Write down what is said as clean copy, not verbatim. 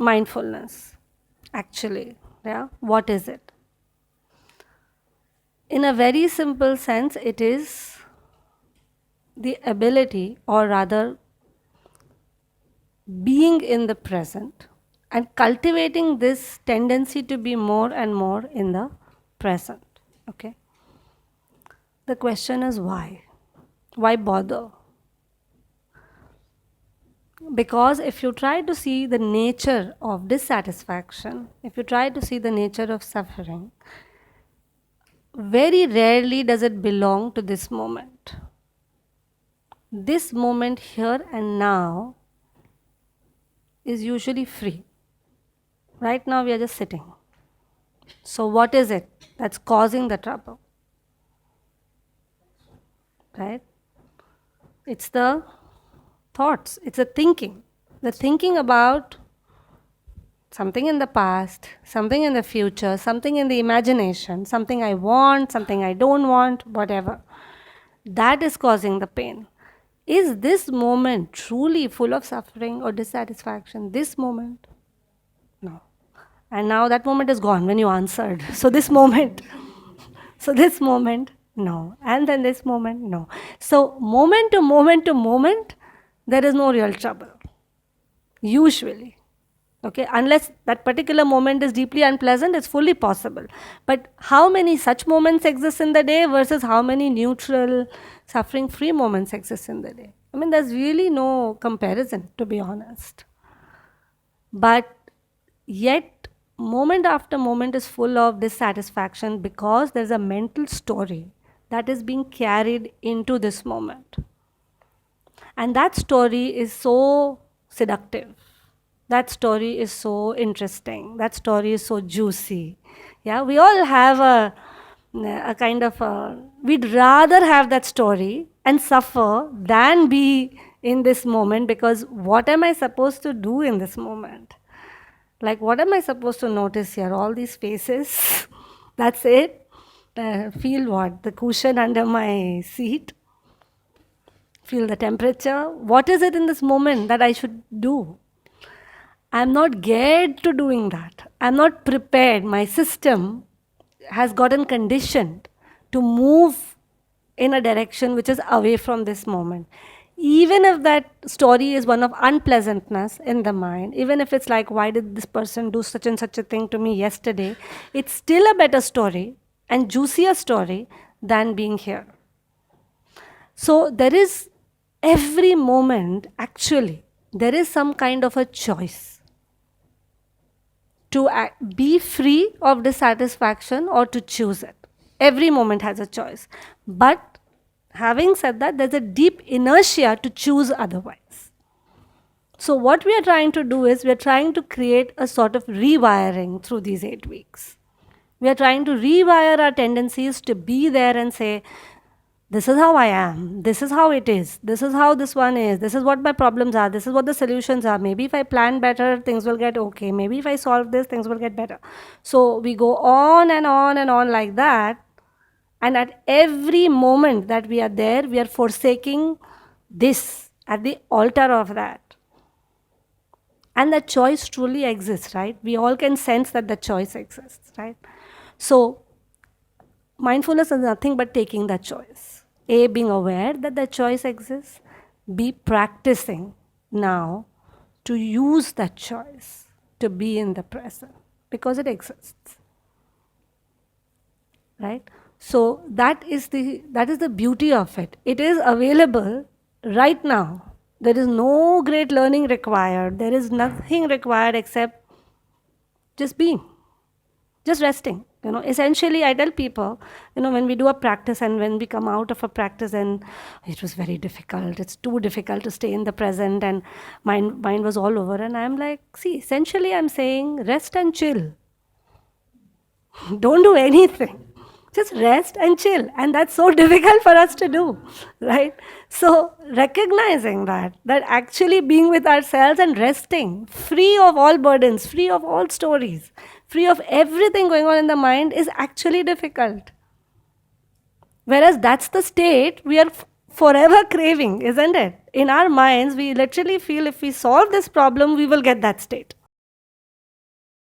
mindfulness, actually? Yeah, what is it? In a very simple sense, it is the ability, or rather, being in the present and cultivating this tendency to be more and more in the present. Okay? The question is why? Why bother? Because if you try to see the nature of dissatisfaction, if you try to see the nature of suffering, very rarely does it belong to this moment. This moment here and now is usually free. Right now we are just sitting. So what is it that's causing the trouble? Right? It's the thoughts, it's the thinking. The thinking about something in the past, something in the future, something in the imagination, something I want, something I don't want, whatever. That is causing the pain. Is this moment truly full of suffering or dissatisfaction? This moment? No. And now that moment is gone when you answered. So this moment, no. And then this moment, no. So moment to moment to moment, there is no real trouble. Usually. Okay, unless that particular moment is deeply unpleasant, it's fully possible. But how many such moments exist in the day versus how many neutral, suffering-free moments exist in the day? I mean, there's really no comparison, to be honest. But yet, moment after moment is full of dissatisfaction because there's a mental story that is being carried into this moment. And that story is so seductive. That story is so interesting. That story is so juicy. Yeah, we all have a kind of we'd rather have that story and suffer than be in this moment, because what am I supposed to do in this moment? Like, what am I supposed to notice here? All these faces. That's it. Feel what? The cushion under my seat. Feel the temperature. What is it in this moment that I should do? I'm not geared to doing that. I'm not prepared. My system has gotten conditioned to move in a direction which is away from this moment. Even if that story is one of unpleasantness in the mind, even if it's like, why did this person do such and such a thing to me yesterday, it's still a better story and juicier story than being here. So there is every moment, actually, there is some kind of a choice to be free of dissatisfaction or to choose it. Every moment has a choice. But having said that, there's a deep inertia to choose otherwise. So what we are trying to do is we are trying to create a sort of rewiring through these 8 weeks. We are trying to rewire our tendencies to be there and say, this is how I am, this is how it is, this is how this one is, this is what my problems are, this is what the solutions are. Maybe if I plan better, things will get okay. Maybe if I solve this, things will get better. So we go on and on and on like that. And at every moment that we are there, we are forsaking this at the altar of that. And the choice truly exists, right? We all can sense that the choice exists, right? So mindfulness is nothing but taking that choice. A, being aware that the choice exists. B, practicing now to use that choice to be in the present because it exists. Right? So that is the beauty of it. It is available right now. There is no great learning required. There is nothing required except just being, just resting. Essentially, I tell people, when we do a practice and when we come out of a practice and it was very difficult, it's too difficult to stay in the present and mind was all over. And I'm like, see, essentially I'm saying rest and chill. Don't do anything. Just rest and chill. And that's so difficult for us to do, right? So recognizing that actually being with ourselves and resting, free of all burdens, free of all stories, free of everything going on in the mind is actually difficult. Whereas that's the state we are forever craving, isn't it? In our minds, we literally feel if we solve this problem, we will get that state.